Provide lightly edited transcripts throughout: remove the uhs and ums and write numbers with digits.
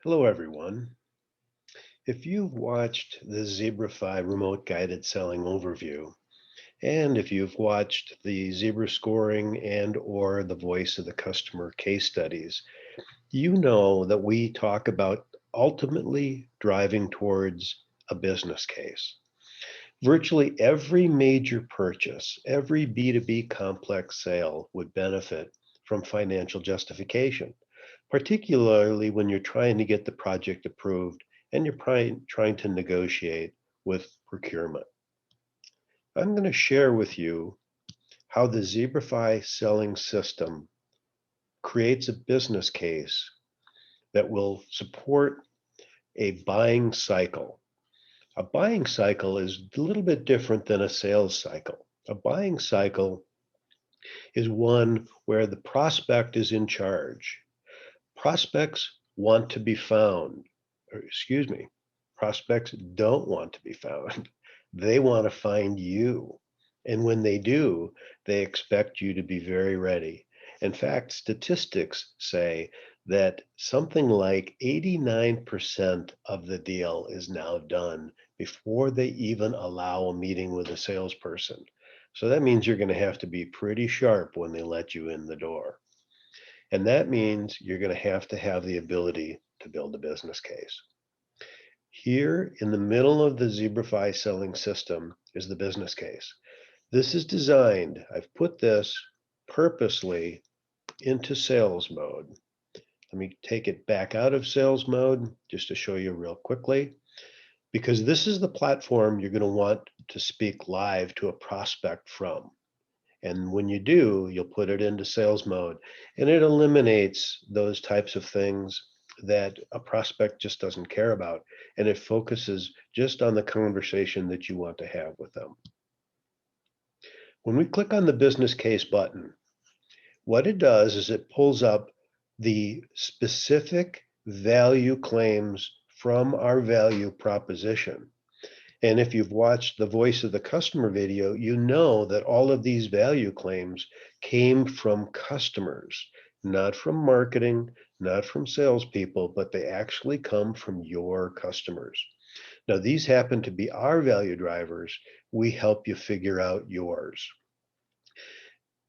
Hello, everyone. If you've watched the Zebrafi remote guided selling overview, and if you've watched the Zebra scoring and or the voice of the customer case studies, you know that we talk about ultimately driving towards a business case. Virtually every major purchase, every B2B complex sale would benefit from financial justification, particularly when you're trying to get the project approved and you're trying to negotiate with procurement. I'm going to share with you how the Zebrafy selling system creates a business case that will support a buying cycle. A buying cycle is a little bit different than a sales cycle. A buying cycle is one where the prospect is in charge. Prospects want to be found, or excuse me, prospects don't want to be found. They want to find you. And when they do, they expect you to be very ready. In fact, statistics say that something like 89% of the deal is now done before they even allow a meeting with a salesperson. So that means you're going to have to be pretty sharp when they let you in the door. And that means you're going to have the ability to build a business case. Here in the middle of the Zebrafy selling system is the business case. This is designed, I've put this purposely into sales mode. Let me take it back out of sales mode just to show you real quickly, because this is the platform you're going to want to speak live to a prospect from. And when you do, you'll put it into sales mode and it eliminates those types of things that a prospect just doesn't care about. And it focuses just on the conversation that you want to have with them. When we click on the business case button, what it does is it pulls up the specific value claims from our value proposition. And if you've watched the voice of the customer video, you know that all of these value claims came from customers, not from marketing, not from salespeople, but they actually come from your customers. Now, these happen to be our value drivers. We help you figure out yours.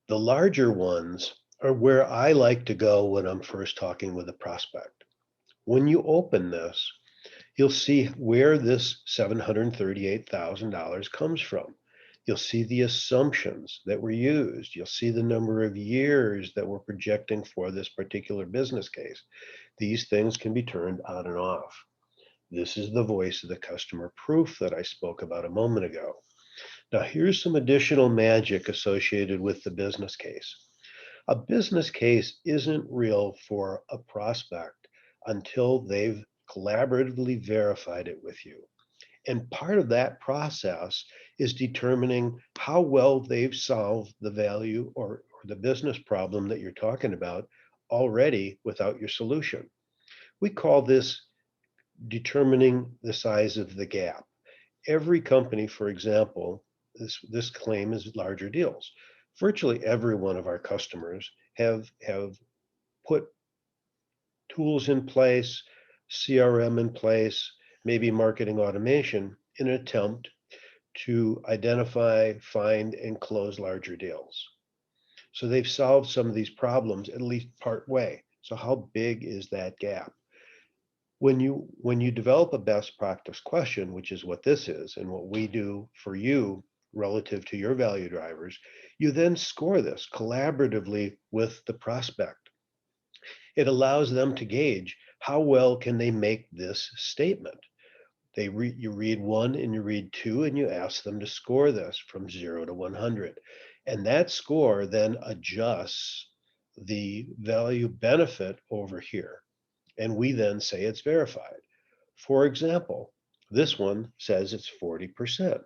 The larger ones are where I like to go when I'm first talking with a prospect. When you open this, you'll see where this $738,000 comes from. You'll see the assumptions that were used. You'll see the number of years that we're projecting for this particular business case. These things can be turned on and off. This is the voice of the customer proof that I spoke about a moment ago. Now, here's some additional magic associated with the business case. A business case isn't real for a prospect until they've collaboratively verified it with you. And part of that process is determining how well they've solved the value or the business problem that you're talking about already without your solution. We call this determining the size of the gap. Every company, for example, this claim is larger deals. Virtually every one of our customers have put tools in place, CRM in place, maybe marketing automation in an attempt to identify, find, and close larger deals. So they've solved some of these problems at least part way. So how big is that gap? When you develop a best practice question, which is what this is and what we do for you relative to your value drivers, you then score this collaboratively with the prospect. It allows them to gauge how well can they make this statement. You read one and you read two and you ask them to score this from 0 to 100. And that score then adjusts the value benefit over here. And we then say it's verified. For example, this one says it's 40%.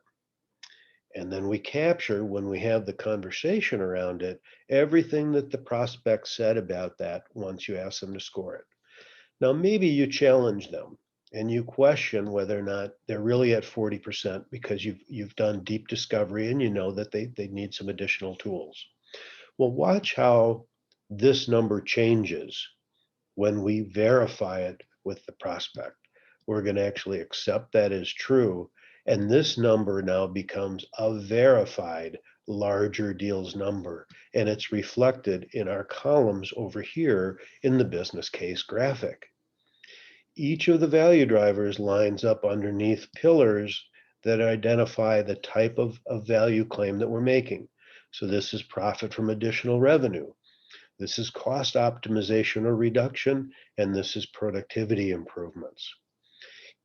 And then we capture, when we have the conversation around it, everything that the prospect said about that once you ask them to score it. Now, maybe you challenge them and you question whether or not they're really at 40% because you've done deep discovery and you know that they need some additional tools. Well, watch how this number changes when we verify it with the prospect. We're going to actually accept that as true. And this number now becomes a verified larger deals number. And it's reflected in our columns over here in the business case graphic. Each of the value drivers lines up underneath pillars that identify the type of value claim that we're making. So this is profit from additional revenue. This is cost optimization or reduction, and this is productivity improvements.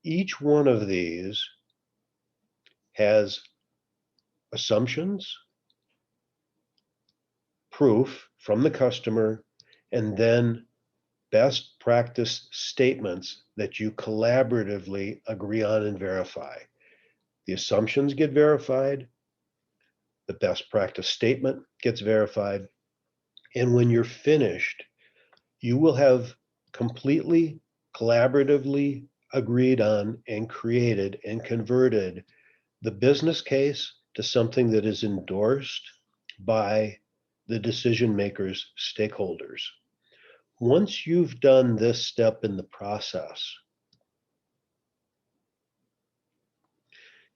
Each one of these has assumptions, proof from the customer, and then best practice statements that you collaboratively agree on and verify. The assumptions get verified, the best practice statement gets verified, and when you're finished, you will have completely collaboratively agreed on and created and converted the business case to something that is endorsed by the decision makers' stakeholders. Once you've done this step in the process,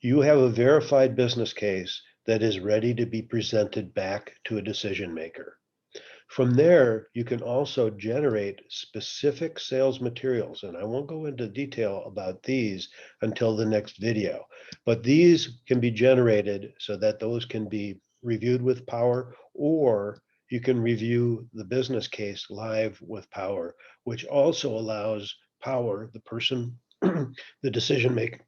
you have a verified business case that is ready to be presented back to a decision maker. From there, you can also generate specific sales materials, and I won't go into detail about these until the next video, but these can be generated so that those can be reviewed with Power, or you can review the business case live with Power, which also allows Power, the person, the decision maker,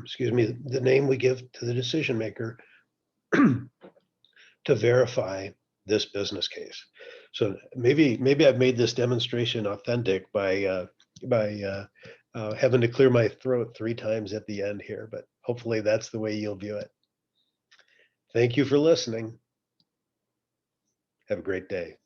excuse me, the name we give to the decision maker, to verify this business case. So maybe I've made this demonstration authentic by having to clear my throat 3 times at the end here, but hopefully that's the way you'll view it. Thank you for listening. Have a great day.